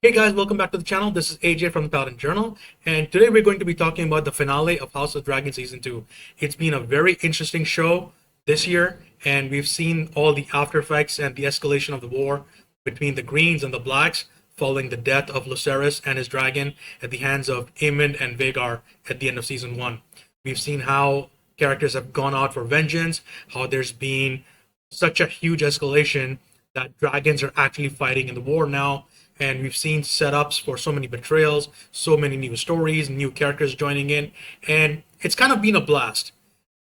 Hey guys, welcome back to the channel. This is AJ from the Paladin Journal, and today we're going to be talking about the finale of House of Dragon Season 2. It's been a very interesting show this year, and we've seen all the after effects and the escalation of the war between the Greens and the Blacks following the death of Lucerys and his dragon at the hands of Aemond and Vhagar at the end of Season 1. We've seen how characters have gone out for vengeance, how there's been such a huge escalation that dragons are actually fighting in the war now, and we've seen setups for so many betrayals, so many new stories, new characters joining in, and it's kind of been a blast.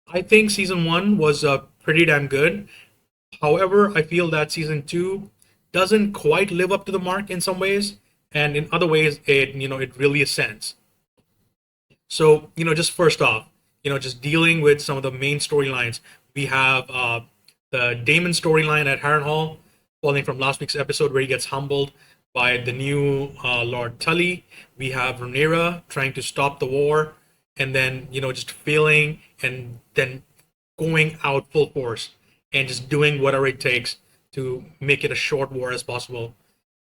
I think season one was pretty damn good. However, I feel that season two doesn't quite live up to the mark in some ways, and in other ways, it really ascends. So just first off, just dealing with some of the main storylines, we have the Damon storyline at Harrenhal, following from last week's episode where he gets humbled by the new Lord Tully. We have Rhaenyra trying to stop the war, and then just failing, and then going out full force and just doing whatever it takes to make it a short war as possible.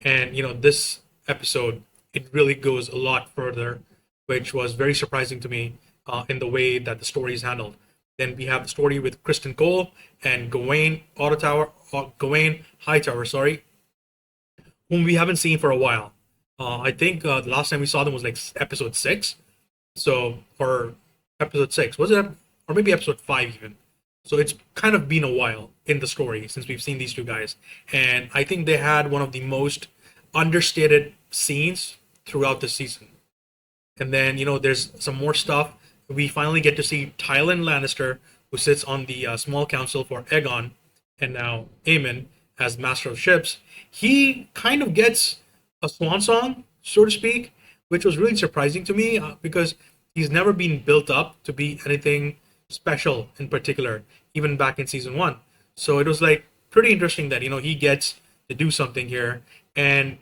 And this episode, it really goes a lot further, which was very surprising to me in the way that the story is handled. Then we have the story with Kristen Cole and Gawain Hightower, sorry, whom we haven't seen for a while. I think the last time we saw them was like episode six, so or episode six was it, or maybe episode five even. So it's kind of been a while in the story since we've seen these two guys, and I think they had one of the most understated scenes throughout the season. And then there's some more stuff. We finally get to see Tywin Lannister, who sits on the small council for Aegon, and now Aemon as Master of Ships. He kind of gets a swan song, so to speak, which was really surprising to me because he's never been built up to be anything special in particular, even back in season one. So it was like pretty interesting that he gets to do something here, and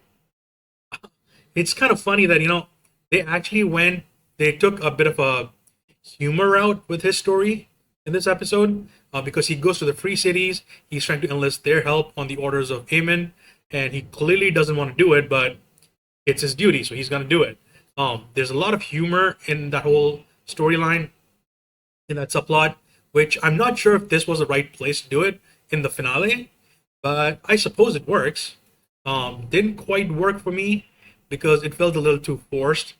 it's kind of funny that they actually they took a bit of a humor route with his story in this episode, because he goes to the Free Cities. He's trying to enlist their help on the orders of Aemon, and he clearly doesn't want to do it, but it's his duty, so he's going to do it. There's a lot of humor in that whole storyline, in that subplot, which I'm not sure if this was the right place to do it in the finale, but I suppose it works. Didn't quite work for me because it felt a little too forced,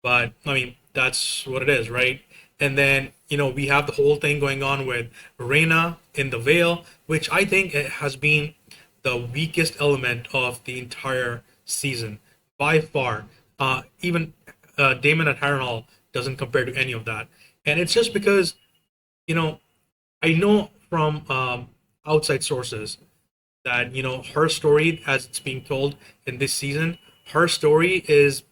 but I mean, that's what it is, right? And then we have the whole thing going on with Rhaena in the Vale, which I think it has been the weakest element of the entire season by far. Even Damon at Harrenhal doesn't compare to any of that, and it's just because you know I know from outside sources that her story, as it's being told in this season, her story is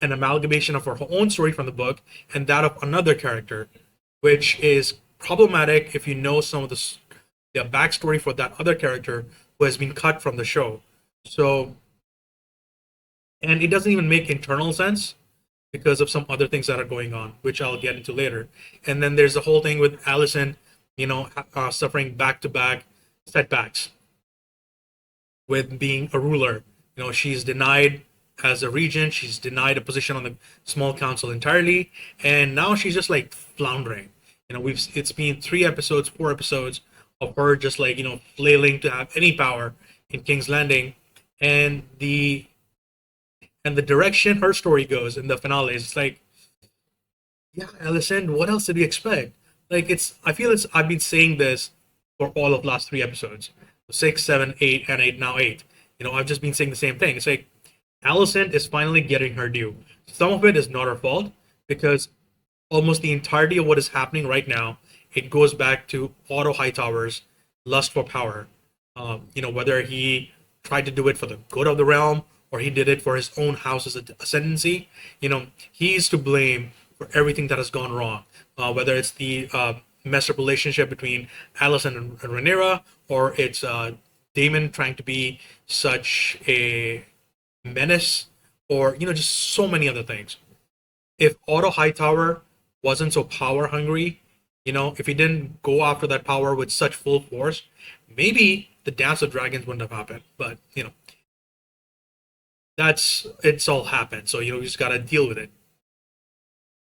an amalgamation of her own story from the book and that of another character, which is problematic if you know some of the backstory for that other character who has been cut from the show. So, and it doesn't even make internal sense because of some other things that are going on, which I'll get into later. And then there's the whole thing with Allison, suffering back to back setbacks with being a ruler. She's denied as a regent, she's denied a position on the small council entirely, and now she's just like floundering. It's been 3 episodes, 4 episodes of her just like flailing to have any power in King's Landing, and the direction her story goes in the finale is like, yeah, Allison, what else did we expect? Like I feel I've been saying this for all of last 3 episodes, 6, 7, 8, and 8 now 8. I've just been saying the same thing. It's like Allison is finally getting her due. Some of it is not her fault because almost the entirety of what is happening right now, it goes back to Otto Hightower's lust for power. Whether he tried to do it for the good of the realm or he did it for his own house's ascendancy, he's to blame for everything that has gone wrong. Whether it's the messed up relationship between Allison and Rhaenyra, or it's Damon trying to be such a menace, or just so many other things. If Otto Hightower wasn't so power hungry, if he didn't go after that power with such full force, maybe the Dance of Dragons wouldn't have happened. But it's all happened. So you just gotta deal with it.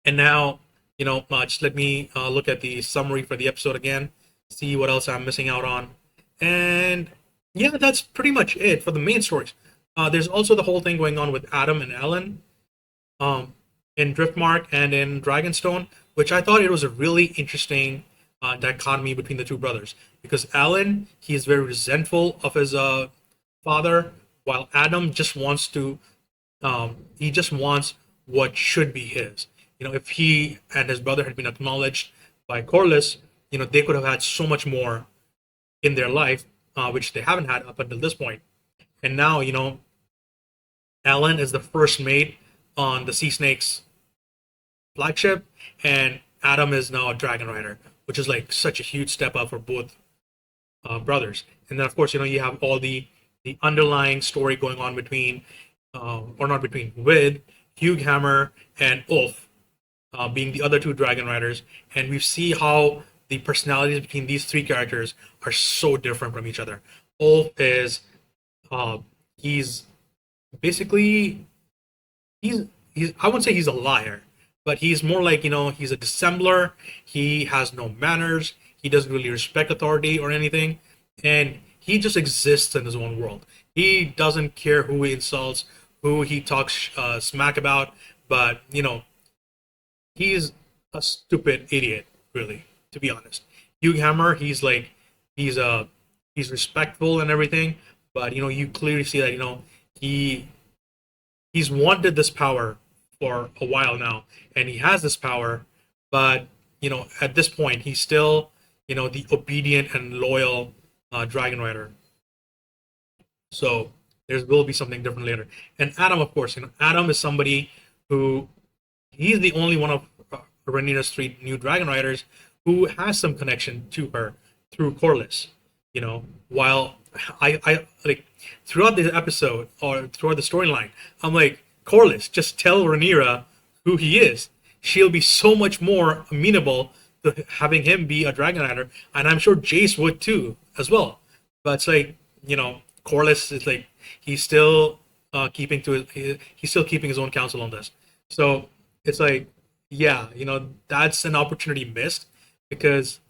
And now, just let me look at the summary for the episode again, see what else I'm missing out on. And yeah, that's pretty much it for the main stories. There's also the whole thing going on with Adam and Ellen, um, in Driftmark and in Dragonstone, which I thought it was a really interesting dichotomy between the two brothers. Because Alan, he is very resentful of his father, while Adam just wants to, he just wants what should be his. If he and his brother had been acknowledged by Corliss, they could have had so much more in their life, which they haven't had up until this point. And now, Alan is the first mate on the Sea Snake's flagship, and Adam is now a dragon rider, which is like such a huge step up for both brothers. And then, of course, you have all the underlying story going on between, or not between, with Hugh Hammer and Ulf, being the other two dragon riders, and we see how the personalities between these three characters are so different from each other. Ulf is, uh, he's basically, he's I wouldn't say he's a liar, but he's more like, he's a dissembler. He has no manners. He doesn't really respect authority or anything, and he just exists in his own world. He doesn't care who he insults, who he talks smack about, but he's a stupid idiot, really, to be honest. Hugh Hammer, he's like, he's he's respectful and everything, but you clearly see that he he's wanted this power for a while now, and he has this power, but at this point he's still the obedient and loyal dragon rider. So there will be something different later. And Adam, of course, Adam is somebody who, he's the only one of Rhaenyra's three new dragon riders who has some connection to her through Corliss. While I like, throughout the episode or throughout the storyline, I'm like, Corliss, just tell Rhaenyra who he is. She'll be so much more amenable to having him be a dragon rider, and I'm sure Jace would too as well. But it's like, Corliss is like, he's still he's still keeping his own counsel on this. So it's like, yeah, that's an opportunity missed, because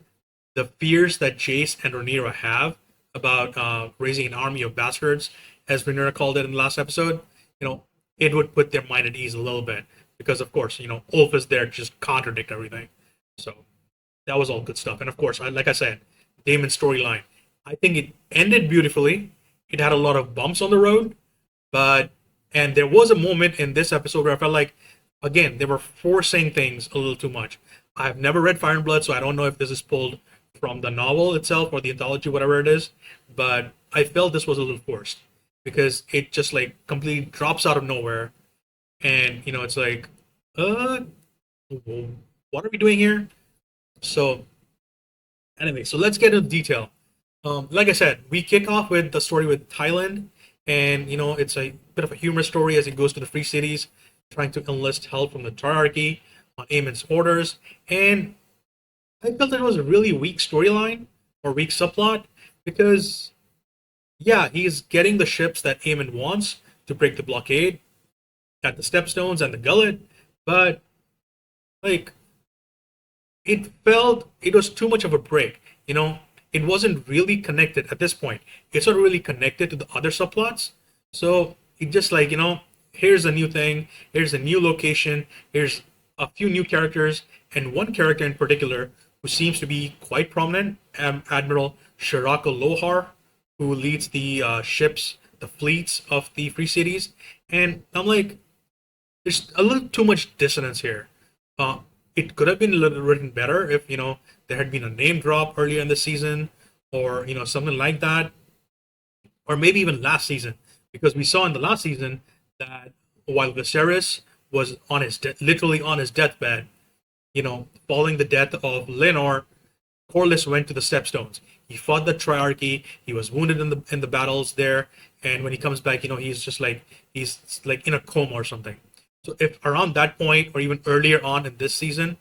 the fears that Jace and Rhaenyra have about raising an army of bastards, as Rhaenyra called it in the last episode, it would put their mind at ease a little bit, because of course, Ulf is there to just contradict everything. So that was all good stuff. And of course, like I said, Damon's storyline, I think it ended beautifully. It had a lot of bumps on the road, but and there was a moment in this episode where I felt like, again, they were forcing things a little too much. I've never read Fire and Blood, so I don't know if this is pulled from the novel itself or the anthology, whatever it is, but I felt this was a little forced, because it just like completely drops out of nowhere, and it's like, uh, what are we doing here? So anyway, so let's get into detail. Like I said, we kick off with the story with Thailand, and it's a bit of a humorous story as he goes to the free cities, trying to enlist help from the Triarchy on Aemon's orders. And I felt it was a really weak storyline or weak subplot, because yeah, he's getting the ships that Aemon wants to break the blockade at the Stepstones and the Gullet, but like, it felt it was too much of a break. It wasn't really connected at this point. It's not really connected to the other subplots. So it just like, here's a new thing, here's a new location, here's a few new characters, and one character in particular who seems to be quite prominent, Admiral Shirako Lohar, who leads the ships, the fleets of the Free Cities. And I'm like, there's a little too much dissonance here. Uh, it could have been a little written better if there had been a name drop earlier in the season, or something like that, or maybe even last season, because we saw in the last season that while Viserys was on his literally on his deathbed, following the death of Lenor, Corlys went to the Stepstones. He fought the Triarchy. He was wounded in the battles there, and when he comes back, he's like in a coma or something. So if around that point, or even earlier on in this season,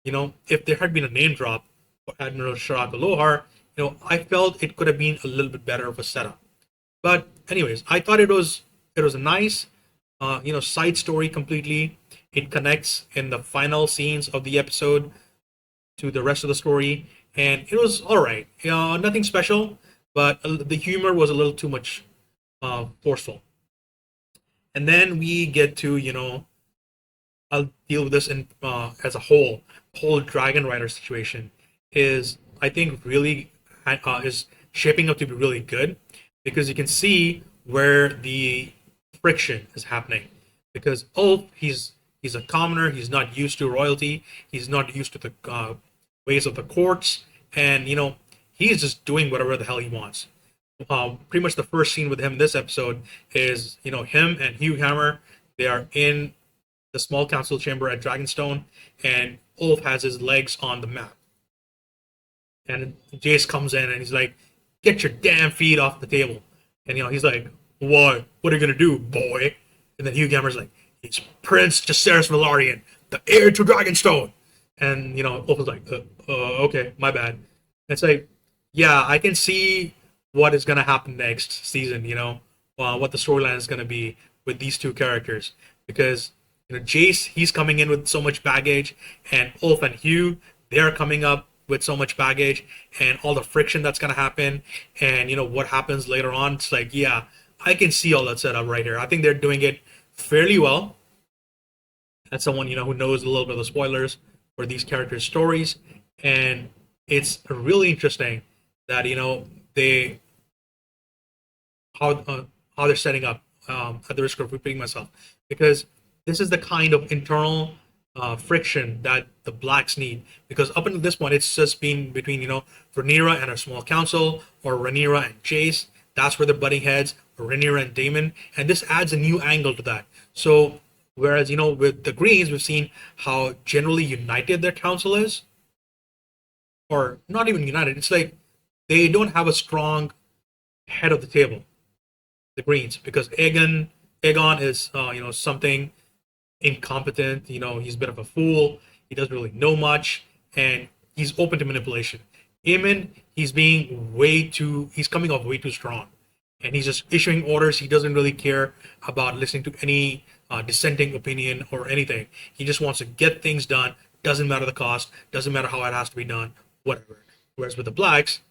if there had been a name drop for Admiral Shirako Lohar, I felt it could have been a little bit better of a setup. But anyways, I thought it was nice. side story completely. It connects in the final scenes of the episode to the rest of the story, and it was all right. Nothing special, but the humor was a little too much forceful. And then we get to I'll deal with this in as a whole. Whole Dragon Rider situation is, I think, really is shaping up to be really good, because you can see where the friction is happening. Because Ulf, he's a commoner. He's not used to royalty. He's not used to the ways of the courts, and he's just doing whatever the hell he wants. Pretty much the first scene with him in this episode is him and Hugh Hammer. They are in the small council chamber at Dragonstone, and Ulf has his legs on the map. And Jace comes in and he's like, "Get your damn feet off the table." And he's like, "What? What are you gonna do, boy?" And then Hugh Hammer's like, "He's Prince Jacaerys Velaryon, the heir to Dragonstone." And Ulf is like, "Okay, my bad." It's like, yeah, I can see what is gonna happen next season. What the storyline is gonna be with these two characters, because Jace, he's coming in with so much baggage, and Ulf and Hugh, they're coming up with so much baggage, and all the friction that's gonna happen, and what happens later on. It's like, yeah, I can see all that set up right here. I think they're doing it fairly well. As someone who knows a little bit of the spoilers for these characters' stories, and it's really interesting that they how how they're setting up. At the risk of repeating myself, because this is the kind of internal friction that the blacks need. Because up until this point, it's just been between Rhaenyra and her small council, or Rhaenyra and Jace. That's where they're butting heads, or Rhaenyra and Daemon, and this adds a new angle to that. So whereas with the Greens, we've seen how generally united their council is, or not even united. It's like they don't have a strong head of the table, the Greens, because Aegon is something incompetent. He's a bit of a fool. He doesn't really know much, and he's open to manipulation. Aemon, he's coming off way too strong, and he's just issuing orders. He doesn't really care about listening to any dissenting opinion or anything. He just wants to get things done. Doesn't matter the cost. Doesn't matter how it has to be done. Whatever. Whereas with the blacks,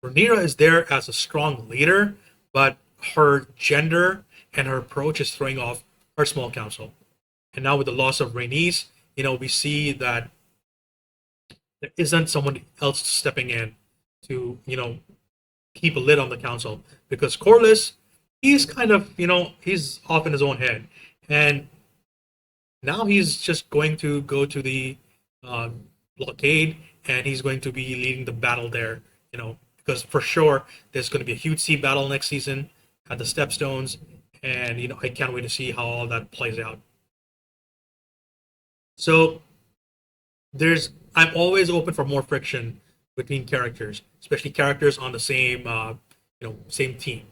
Rhaenyra is there as a strong leader, but her gender and her approach is throwing off her small council. And now with the loss of Rhaenys, we see that there isn't someone else stepping in to, keep a lid on the council, because Corlys, he's kind of, he's off in his own head. And now he's just going to go to the blockade, and he's going to be leading the battle there, because for sure there's going to be a huge sea battle next season at the Stepstones, and I can't wait to see how all that plays out. So I'm always open for more friction between characters, especially characters on the same team.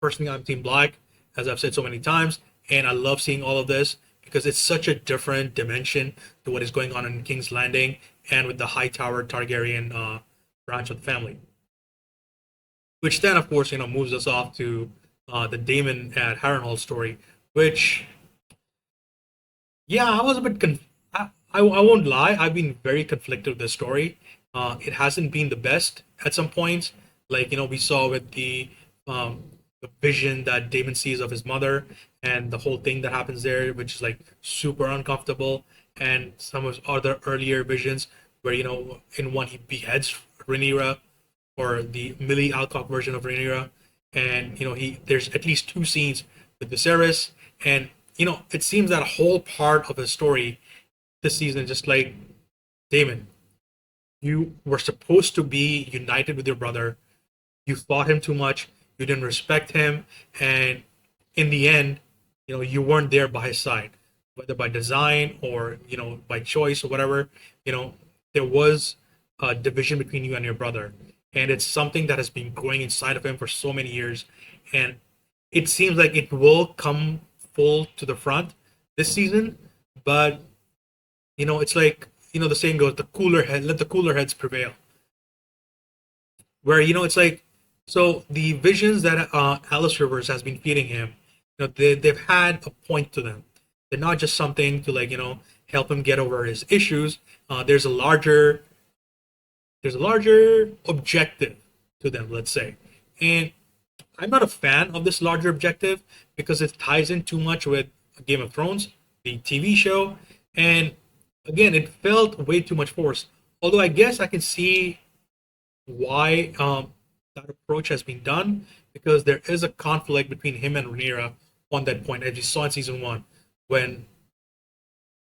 Personally, I'm Team Black, as I've said so many times, and I love seeing all of this because it's such a different dimension to what is going on in King's Landing and with the Hightower Targaryen branch of the family. Which then, of course, moves us off to the Daemon at Harrenhal story, which, yeah, I was a bit I won't lie, I've been very conflicted with this story. It hasn't been the best at some points, like we saw with the vision that Daemon sees of his mother, and the whole thing that happens there, which is like super uncomfortable, and some of his other earlier visions where in one he beheads Rhaenyra, or the Millie Alcock version of Rhaenyra, and he there's at least two scenes with Viserys, and it seems that a whole part of his story this season is just like, Daemon, you were supposed to be united with your brother. You fought him too much. You didn't respect him, and in the end, you weren't there by his side, whether by design or by choice or whatever. There was a division between you and your brother, and it's something that has been growing inside of him for so many years, and it seems like it will come full to the front this season. But it's like the saying goes, let the cooler heads prevail. Where it's like, so the visions that Alice Rivers has been feeding him, they've had a point to them. They're not just something to like help him get over his issues. There's a larger objective to them, let's say. And I'm not a fan of this larger objective because it ties in too much with Game of Thrones, the TV show, and again, it felt way too much forced. Although I guess I can see why that approach has been done because there is a conflict between him and Rhaenyra on that point, as we saw in season one, when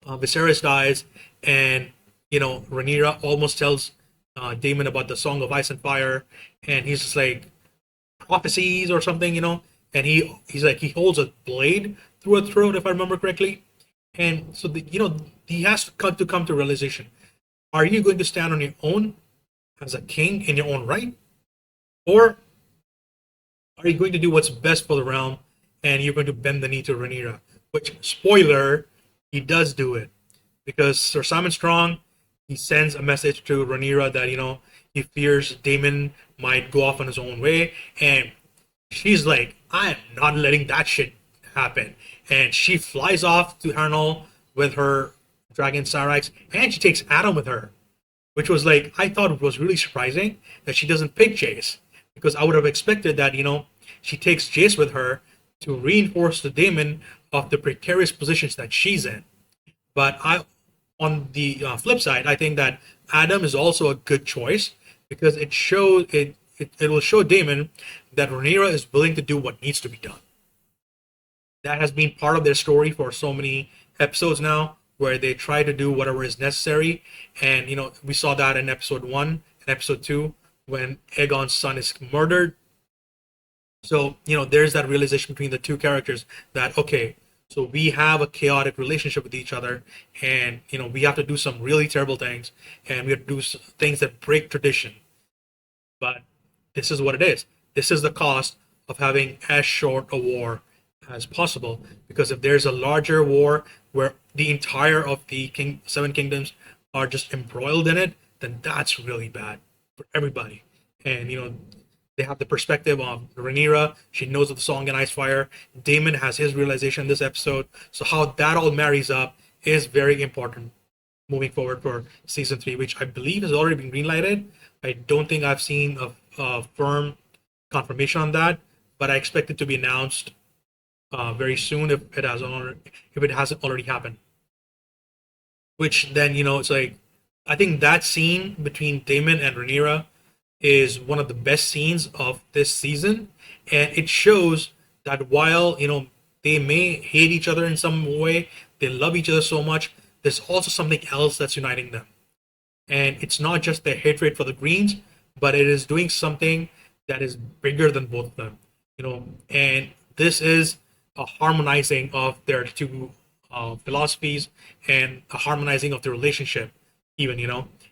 Viserys dies, and Rhaenyra almost tells Daemon about the Song of Ice and Fire, and he's just like prophecies or something, and he's like he holds a blade through her throat, if I remember correctly, and so he has to come to realization: are you going to stand on your own as a king in your own right, or are you going to do what's best for the realm and you're going to bend the knee to Rhaenyra? Which, spoiler, he does do it because Sir Simon Strong, he sends a message to Rhaenyra that he fears Daemon might go off on his own way, and she's like, I am not letting that shit happen, and she flies off to Harrenhal with her dragon Syrax, and she takes Adam with her, which was like I thought it was really surprising that she doesn't pick Jace because I would have expected that she takes Jace with her to reinforce the Daemon of the precarious positions that she's in. But on the flip side, I think that Adam is also a good choice because it will show Daemon that Rhaenyra is willing to do what needs to be done. That has been part of their story for so many episodes now, where they try to do whatever is necessary, and we saw that in episode 1 and episode 2 when Aegon's son is murdered. So there's that realization between the two characters that okay, so we have a chaotic relationship with each other, and we have to do some really terrible things, and we have to do things that break tradition. But this is what it is. This is the cost of having as short a war as possible. Because if there's a larger war where the entire of the Seven Kingdoms are just embroiled in it, then that's really bad for everybody. And they have the perspective of Rhaenyra. She knows of the Song and Ice Fire. Daemon has his realization in this episode. So how that all marries up is very important moving forward for season 3, which I believe has already been greenlighted. I don't think I've seen a firm confirmation on that, but I expect it to be announced very soon if it hasn't already happened. Which then it's like I think that scene between Daemon and Rhaenyra is one of the best scenes of this season, and it shows that while they may hate each other in some way, they love each other so much. There's also something else that's uniting them, and it's not just their hatred for the Greens, but it is doing something that is bigger than both of them. And this is a harmonizing of their two philosophies and a harmonizing of the relationship. Even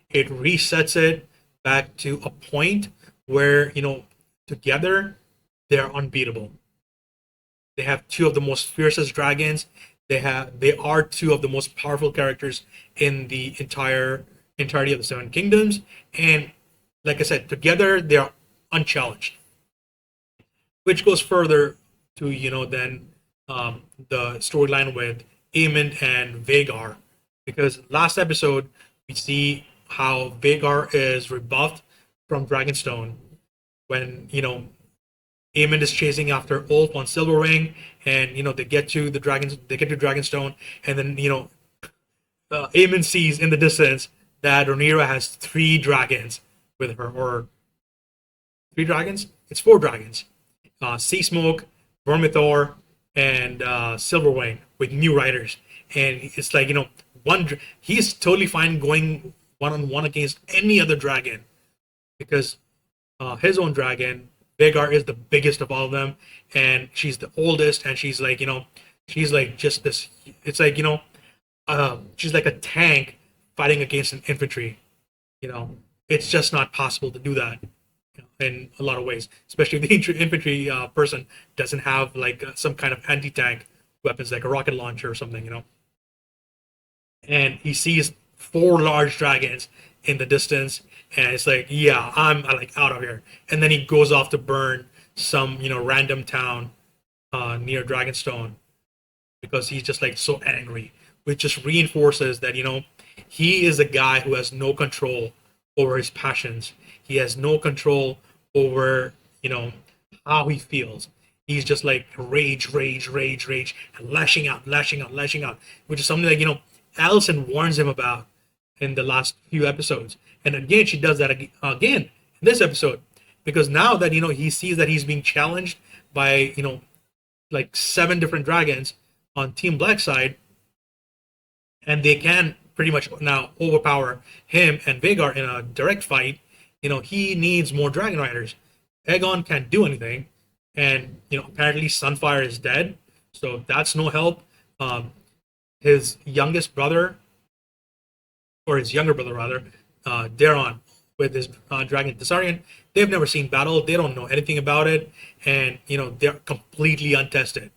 it resets it back to a point where together they're unbeatable. They have two of the most fiercest dragons. They are two of the most powerful characters in the entirety of the Seven Kingdoms, and like I said, together they are unchallenged. Which goes further to then the storyline with Aemond and Vhagar, because last episode we see how Vhagar is rebuffed from Dragonstone when Aemond is chasing after Ulf on Silverwing, and they get to Dragonstone, and then Aemond sees in the distance that Rhaenyra has 3 dragons with her, or 3 dragons? It's 4 dragons. Sea Smoke, Vermithor, and Silverwing with new riders, and it's like he's totally fine going one-on-one against any other dragon because his own dragon Vhagar is the biggest of all of them, and she's the oldest, and she's like she's like just this. It's like she's like a tank fighting against an infantry. It's just not possible to do that in a lot of ways, especially if the infantry person doesn't have like some kind of anti-tank weapons like a rocket launcher or something. And he sees 4 large dragons in the distance, and it's like, yeah, I'm like out of here. And then he goes off to burn some random town near Dragonstone because he's just like so angry, which just reinforces that he is a guy who has no control over his passions. He has no control over how he feels. He's just like rage, rage, rage, rage, and lashing out, lashing out, lashing out, which is something that Allison warns him about in the last few episodes. And again, she does that again in this episode because now that he sees that he's being challenged by like 7 different dragons on Team Black side, and they can pretty much now overpower him and Vagar in a direct fight. He needs more Dragon Riders. Aegon can't do anything, and apparently Sunfire is dead, so that's no help. His youngest brother, or his younger brother rather, Daron, with his dragon Tessarion, they've never seen battle. They don't know anything about it, and they're completely untested.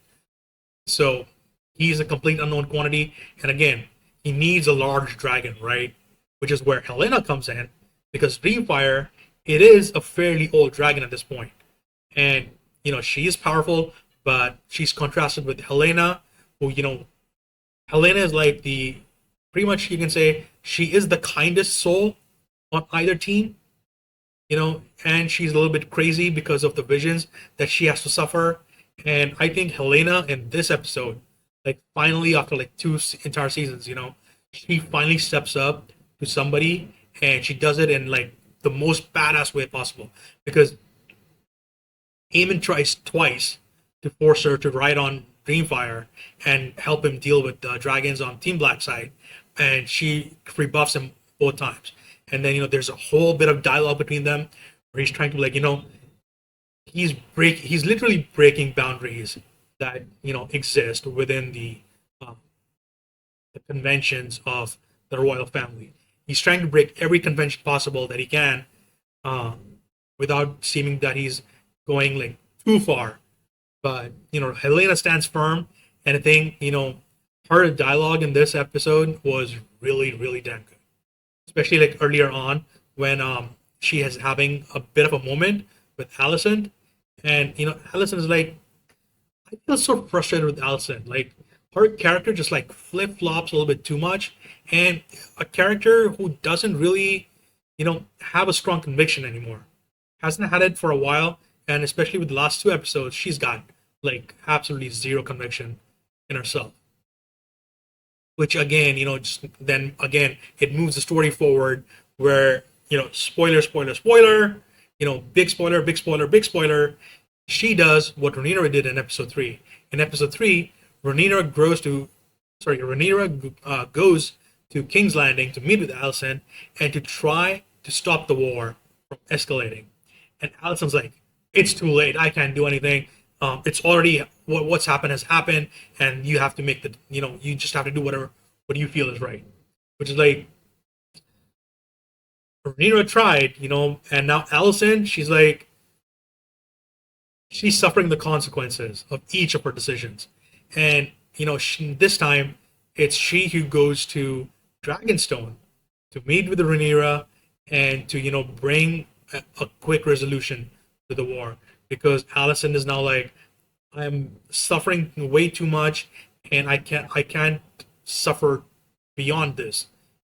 So he's a complete unknown quantity, and again, he needs a large dragon, right? Which is where Helena comes in, because Dreamfire, it is a fairly old dragon at this point, and she is powerful, but she's contrasted with Helena, who Helena is like the pretty much you can say she is the kindest soul on either team, and she's a little bit crazy because of the visions that she has to suffer. And I think Helena in this episode, like finally after like 2 entire seasons, she finally steps up to somebody, and she does it in like the most badass way possible. Because Aemon tries twice to force her to ride on Dreamfire and help him deal with the dragons on Team Black side, and she rebuffs him both times. And then there's a whole bit of dialogue between them where he's trying to like he's literally breaking boundaries that exist within the conventions of the royal family. He's trying to break every convention possible that he can, without seeming that he's going like too far. But Helena stands firm, and I think her dialogue in this episode was really, really damn good. Especially like earlier on when she is having a bit of a moment with Allison, and Allison is like, I feel so frustrated with Allison. Like her character just like flip flops a little bit too much, and a character who doesn't really have a strong conviction anymore. Hasn't had it for a while, and especially with the last 2 episodes, she's got like absolutely zero conviction in herself. Which again, just then again, it moves the story forward where spoiler, spoiler, spoiler, big spoiler, big spoiler, big spoiler. She does what Rhaenyra did in episode 3. In episode 3, Rhaenyra goes to King's Landing to meet with Alicent and to try to stop the war from escalating. And Alicent's like, it's too late. I can't do anything. It's already what's happened has happened, and you have to make you just have to do what you feel is right. Which is like, Rhaenyra tried, and now Alicent, she's suffering the consequences of each of her decisions. And this time it's she who goes to Dragonstone to meet with the Rhaenyra and to bring a quick resolution to the war, because Alicent is now like, I'm suffering way too much, and I can't suffer beyond this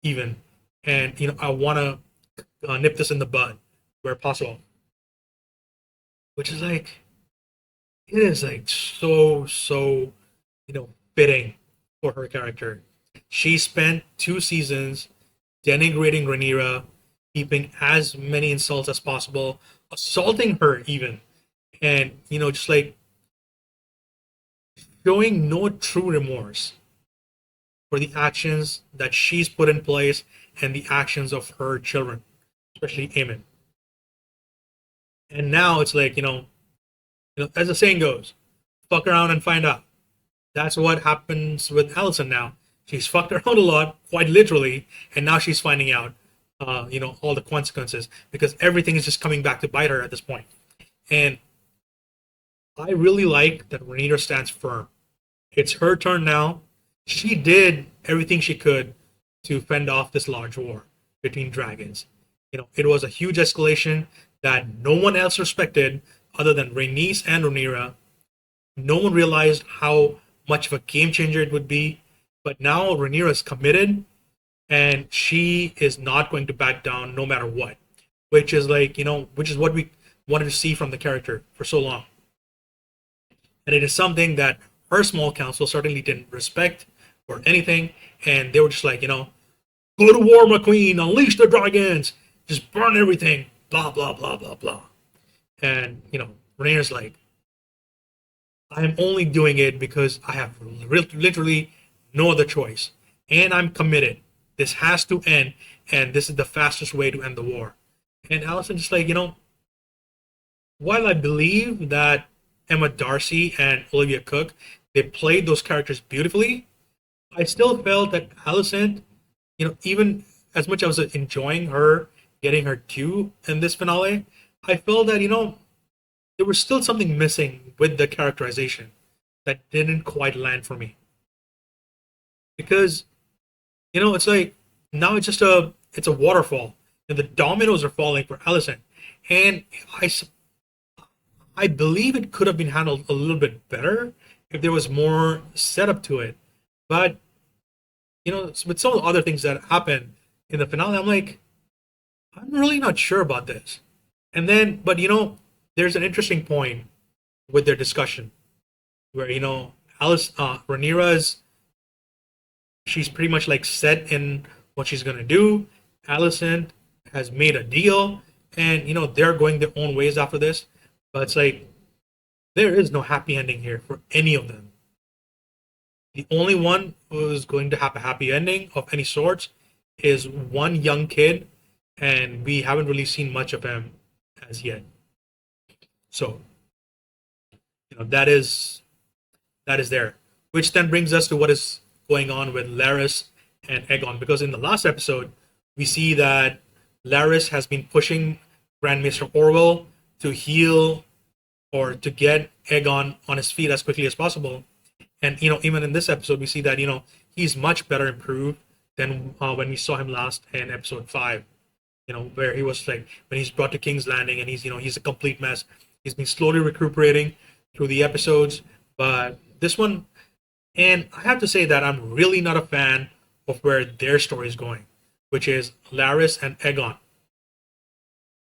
even, and I want to nip this in the bud where possible. Which is like, it is like so fitting for her character. She spent 2 seasons denigrating Rhaenyra, heaping as many insults as possible, assaulting her even, and just like showing no true remorse for the actions that she's put in place and the actions of her children, especially Aemon. And now it's like, as the saying goes, fuck around and find out. That's what happens with Allison now. She's fucked around a lot, quite literally, and now she's finding out, all the consequences, because everything is just coming back to bite her at this point. And I really like that Rhaenyra stands firm. It's her turn now. She did everything she could to fend off this large war between dragons. It was a huge escalation that no one else respected other than Rhaenys and Rhaenyra. No one realized how much of a game changer it would be. But now Rhaenyra is committed, and she is not going to back down no matter what. Which is like, which is what we wanted to see from the character for so long. And it is something that her small council certainly didn't respect or anything. And they were just like, go to war, my queen, unleash the dragons, just burn everything, blah, blah, blah, blah, blah. And, Rhaenyra's like, I'm only doing it because I have literally no other choice. And I'm committed. This has to end. And this is the fastest way to end the war. And Allison just like, while I believe that Emma Darcy and Olivia Cook, they played those characters beautifully, I still felt that Allison, even as much as I was enjoying her getting her due in this finale, I felt that, there was still something missing with the characterization that didn't quite land for me. Because, it's like now it's a waterfall. And the dominoes are falling for Allison. And I believe it could have been handled a little bit better if there was more setup to it. But with some of the other things that happen in the finale, I'm like, I'm really not sure about this. And then, but there's an interesting point with their discussion where Rhaenyra's she's pretty much like set in what she's gonna do. Allison has made a deal, and they're going their own ways after this. But it's like there is no happy ending here for any of them. The only one who's going to have a happy ending of any sorts is one young kid, and we haven't really seen much of him as yet. So, that is there. Which then brings us to what is going on with Larys and Aegon, because in the last episode we see that Larys has been pushing Grand Maester Orwell to heal or to get Aegon on his feet as quickly as possible. And even in this episode, we see that he's much better improved than when we saw him last in episode 5. Where he was like when he's brought to King's Landing and he's a complete mess. He's been slowly recuperating through the episodes, but this one, and I have to say that I'm really not a fan of where their story is going, which is Larys and Aegon.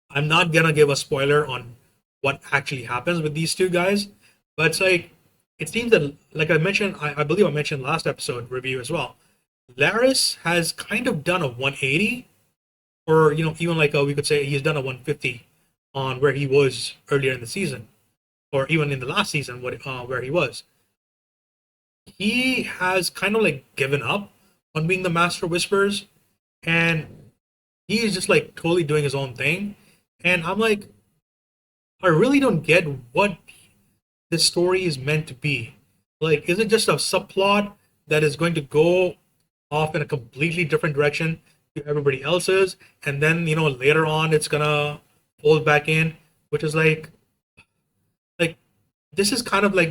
I'm not gonna give a spoiler on what actually happens with these two guys, but it's like it seems that, like I mentioned, I believe I mentioned last episode review as well. Larys has kind of done a 180, or even like we could say he's done a 150 on where he was earlier in the season, or even in the last season, where he was. He has kind of like given up on being the Master Whispers, and he's just like totally doing his own thing. And I'm like, I really don't get what this story is meant to be. Like, is it just a subplot that is going to go off in a completely different direction to everybody else's, and then later on it's gonna fold back in, which is like this is kind of like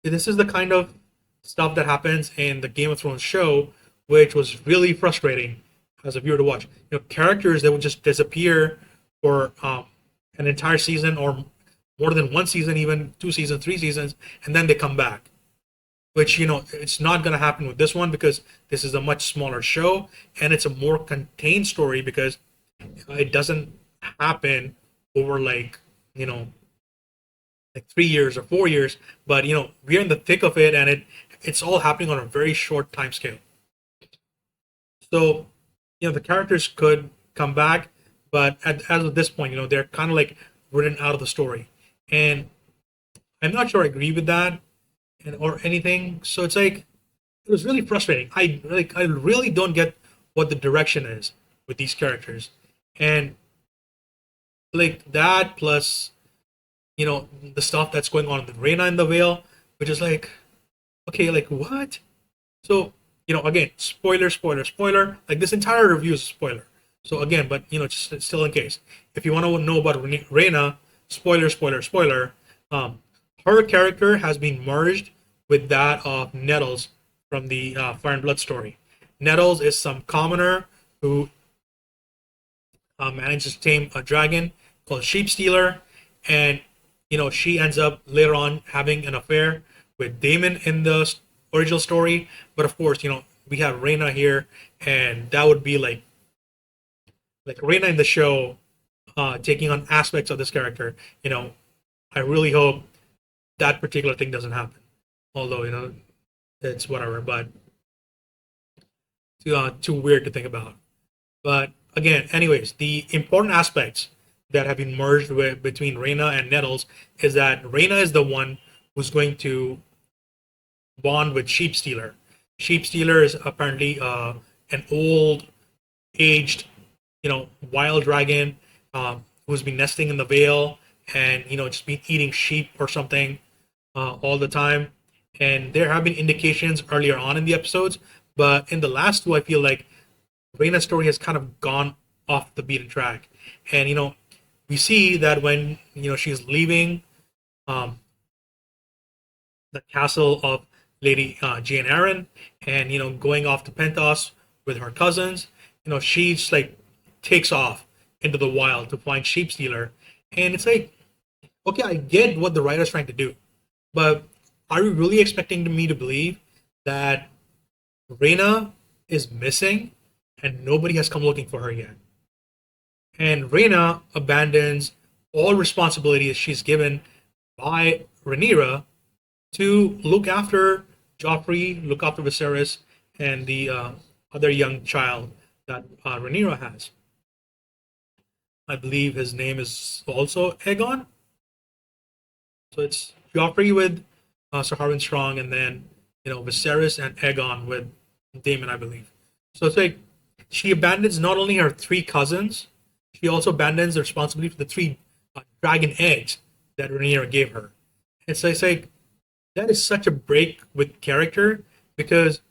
this is the kind of stuff that happens in the Game of Thrones show, which was really frustrating as a viewer to watch. Characters that would just disappear for an entire season or more than one season, even 2 seasons, 3 seasons, and then they come back. Which it's not going to happen with this one because this is a much smaller show and it's a more contained story because it doesn't happen over like 3 years or 4 years, but we're in the thick of it and it's all happening on a very short time scale. So the characters could come back, but as of this point, they're kind of like written out of the story, and I'm not sure I agree with that or anything. So it's like it was really frustrating. I really don't get what the direction is with these characters, and like that plus the stuff that's going on with Reyna in the Vale, which is like, okay, like what? So again, spoiler, spoiler, spoiler. Like this entire review is a spoiler. So again, but just still in case, if you want to know about Reyna, spoiler, spoiler, spoiler. Her character has been merged with that of Nettles from the Fire and Blood story. Nettles is some commoner who manages to tame a dragon called Sheep Stealer, and she ends up later on having an affair with Damon in the original story. But of course, we have Reina here, and that would be like Reina in the show, taking on aspects of this character. I really hope that particular thing doesn't happen. Although it's whatever, but too weird to think about. But again, anyways, the important aspects that have been merged between Reina and Nettles is that Reina is the one who's going to bond with Sheep Stealer. Sheep Stealer is apparently an old, aged, wild dragon, who's been nesting in the Vale and just been eating sheep or something all the time. And there have been indications earlier on in the episodes, but in the last two, I feel like Reina's story has kind of gone off the beaten track. And we see that when she's leaving um, the castle of Lady Jane Eyre, and going off to Pentos with her cousins, she just like takes off into the wild to find Sheep Stealer, and it's like, okay, I get what the writer's trying to do, but are you really expecting me to believe that Reina is missing and nobody has come looking for her yet? And Reina abandons all responsibilities she's given by Rhaenyra to look after Joffrey, look after Viserys, and the other young child that Rhaenyra has. I believe his name is also Aegon. So it's Joffrey with Sir Harwin Strong, and then Viserys and Aegon with Daemon, I believe. So it's like she abandons not only her three cousins, she also abandons the responsibility for the three dragon eggs that Rhaenyra gave her. It's like that is such a break with character, because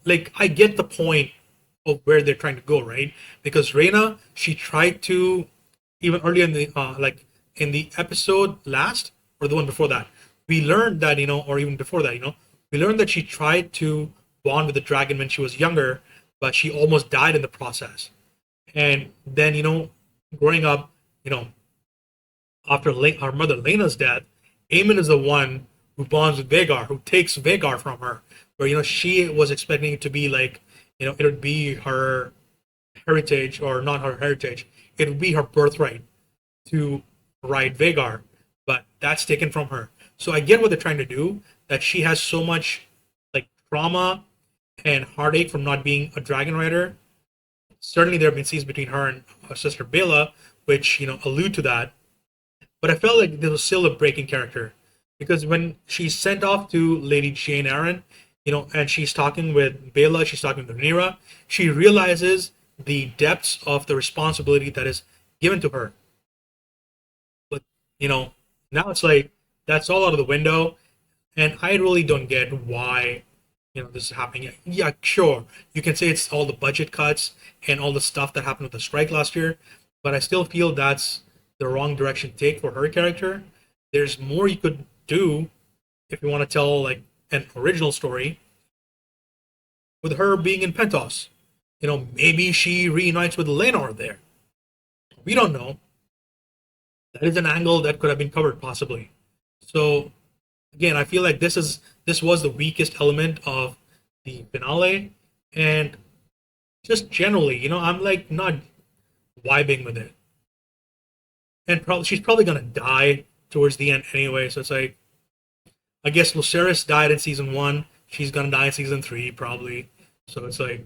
like I get the point of where they're trying to go, right? Because Reina, she tried to, even earlier in the like in the episode last or the one before that, we learned that or even before that, we learned that she tried to bond with the dragon when she was younger, but she almost died in the process. And then growing up, after her mother Lena's death, Aemon is the one who bonds with Vhagar, who takes Vhagar from her, where she was expecting it to be like it would be her heritage, or not her heritage, it would be her birthright to ride Vhagar, but that's taken from her. So I get what they're trying to do, that she has so much like trauma and heartache from not being a dragon rider. Certainly there have been scenes between her and her sister Bela which allude to that, but I felt like there was still a breaking character, because when she's sent off to Lady Jane Eyre, and she's talking with Bela, she's talking with Rhaenyra, she realizes the depths of the responsibility that is given to her. But now it's like that's all out of the window, and I really don't get why this is happening. Yeah, sure, you can say it's all the budget cuts and all the stuff that happened with the strike last year, but I still feel that's the wrong direction to take for her character. There's more you could do if you want to tell like an original story with her being in Pentos. Maybe she reunites with Laenor there. We don't know. That is an angle that could have been covered possibly. So again, I feel like this was the weakest element of the finale, and just generally, I'm like not vibing with it. And probably she's probably gonna die towards the end anyway. So it's like, I guess Lucerys died in season 1. She's gonna die in season 3 probably. So it's like,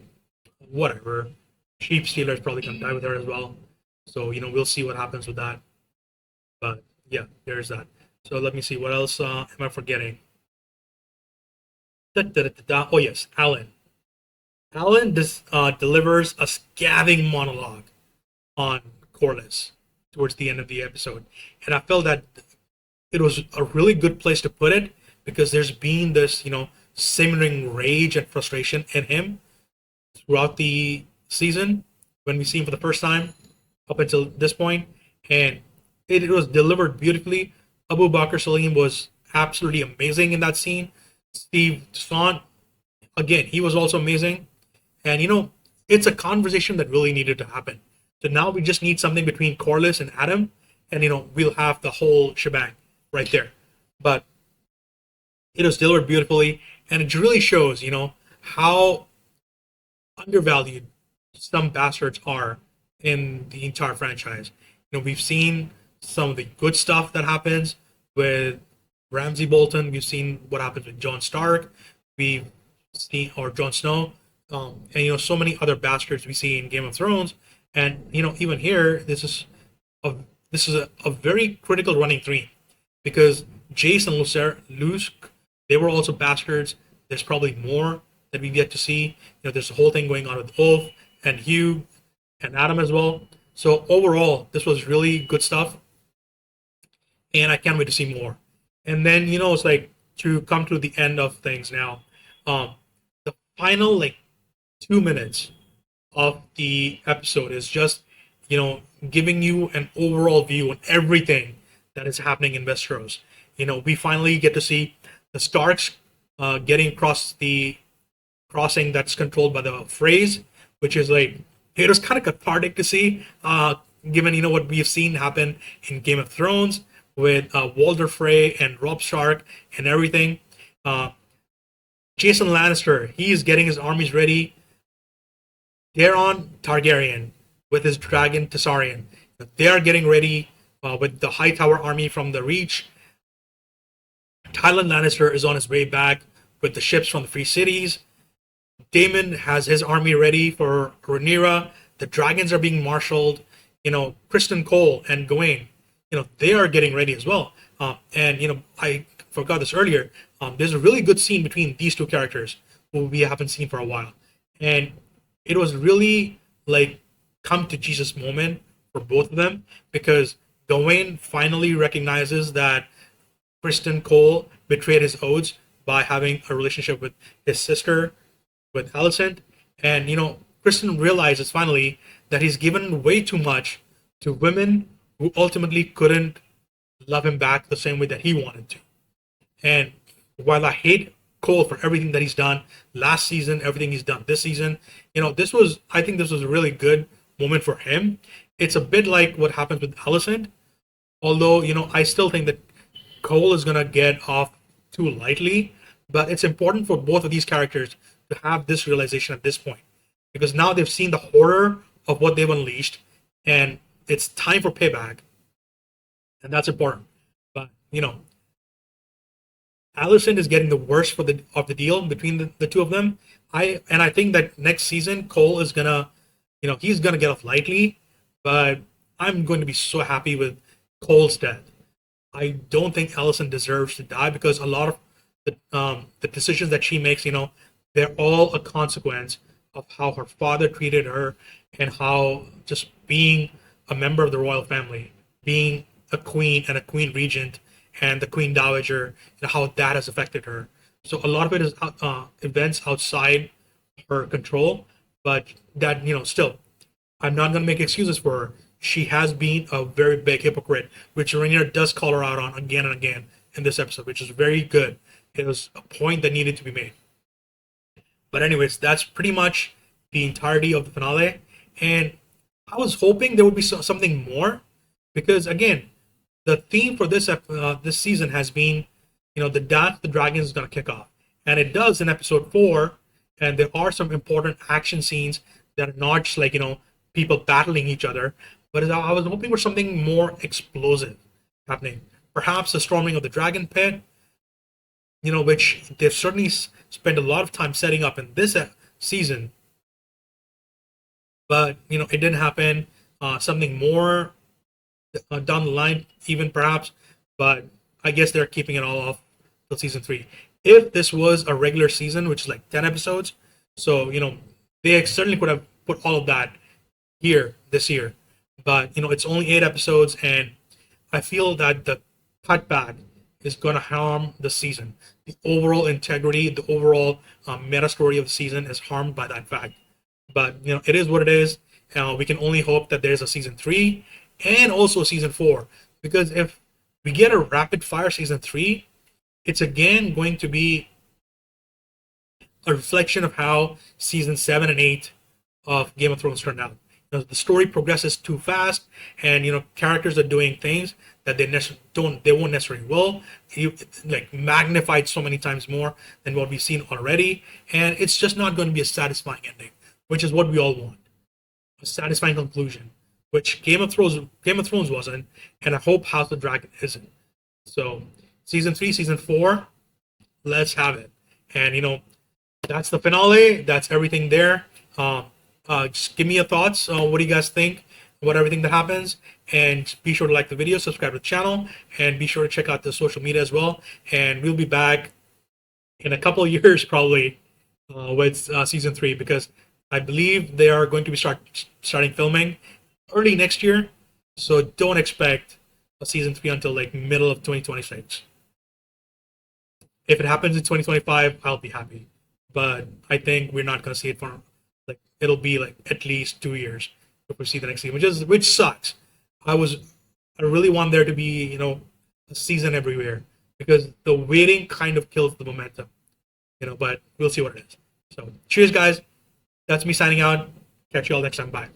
whatever. Sheep Stealer is probably gonna die with her as well. So we'll see what happens with that. But yeah, there's that. So let me see, what else am I forgetting? Da, da, da, da, da. Oh yes, Alan. Alan delivers a scathing monologue on Corlys towards the end of the episode, and I felt that it was a really good place to put it, because there's been this simmering rage and frustration in him throughout the season when we see him for the first time up until this point, and it was delivered beautifully. Abu Bakr Salim was absolutely amazing in that scene. Steve Toussaint, again, he was also amazing. And it's a conversation that really needed to happen. So now we just need something between Corlys and Adam, and we'll have the whole shebang right there. But it was delivered beautifully, and it really shows how undervalued some bastards are in the entire franchise. We've seen some of the good stuff that happens with Ramsay Bolton. We've seen what happens with Jon Stark. We've seen, or Jon Snow, and so many other bastards we see in Game of Thrones. And even here, a a very critical running theme because Jace and Luce, they were also bastards. There's probably more that we've yet to see. There's a whole thing going on with Ulf and Hugh and Adam as well. So overall, this was really good stuff, and I can't wait to see more. And then it's like to come to the end of things now. The final like 2 minutes of the episode is just giving you an overall view on everything that is happening in Westeros. We finally get to see the Starks getting across the crossing that's controlled by the phrase, which is like it was kind of cathartic to see, given what we have seen happen in Game of Thrones with Walder Frey and Robb Stark and everything. Jason Lannister, he's getting his armies ready. Daeron Targaryen with his dragon Tessarion, they are getting ready with the Hightower army from the Reach. Tyrion Lannister is on his way back with the ships from the Free Cities. Daemon has his army ready for Rhaenyra. The dragons are being marshaled. Kristen Cole and Gawain, they are getting ready as well. And I forgot this earlier. There's a really good scene between these two characters who we haven't seen for a while, and it was really like come to Jesus moment for both of them because Gawain finally recognizes that Kristen Cole betrayed his oaths by having a relationship with his sister, with Alicent. And, Kristen realizes finally that he's given way too much to women who ultimately couldn't love him back the same way that he wanted to. And while I hate Cole for everything that he's done last season, everything he's done this season, I think this was a really good moment for him. It's a bit like what happens with Alicent, although, I still think that Cole is going to get off too lightly, but it's important for both of these characters to have this realization at this point because now they've seen the horror of what they've unleashed and it's time for payback, and that's important. But Alicent is getting the worst of the deal between the two of them. I think that next season Cole is gonna he's gonna get off lightly, but I'm going to be so happy with Cole's death. I don't think Alicent deserves to die because a lot of the decisions that she makes, they're all a consequence of how her father treated her and how just being a member of the royal family, being a queen and a queen regent and the queen dowager, and how that has affected her. So a lot of it is events outside her control, but that still, I'm not going to make excuses for her. She has been a very big hypocrite, which Rhaenyra does call her out on again and again in this episode, which is very good. It was a point that needed to be made. But anyways, that's pretty much the entirety of the finale. And I was hoping there would be something more, because again, the theme for this season has been, the Dance of the Dragons is going to kick off, and it does in episode 4. And there are some important action scenes that are not just like people battling each other, but I was hoping for something more explosive happening. Perhaps the storming of the dragon pit, which they've certainly spent a lot of time setting up in this season. But it didn't happen. Something more down the line, even perhaps. But I guess they're keeping it all off till season 3. If this was a regular season, which is like 10 episodes, so they certainly could have put all of that here this year. But it's only 8 episodes, and I feel that the cutback is going to harm the season. The overall integrity, the overall meta story of the season is harmed by that fact. But it is what it is. We can only hope that there's a season 3 and also a season 4, because if we get a rapid fire season 3, it's again going to be a reflection of how season 7 and 8 of Game of Thrones turned out. The story progresses too fast, and characters are doing things that they won't necessarily will. You like magnified so many times more than what we've seen already, and it's just not going to be a satisfying ending, which is what we all want, a satisfying conclusion, which Game of Thrones wasn't, and I hope House of Dragon isn't. So season 3, season 4, let's have it. And that's the finale. That's everything there. Just give me your thoughts. What do you guys think about everything that happens? And be sure to like the video, subscribe to the channel, and be sure to check out the social media as well. And we'll be back in a couple of years probably with season 3, because I believe they are going to be starting filming early next year. So don't expect a season 3 until like middle of 2026. If it happens in 2025, I'll be happy. But I think we're not going to see it for like it'll be like at least 2 years before we see the next season, which sucks. I really want there to be a season every year, because the waiting kind of kills the momentum. But we'll see what it is. So cheers, guys. That's me signing out. Catch you all next time. Bye.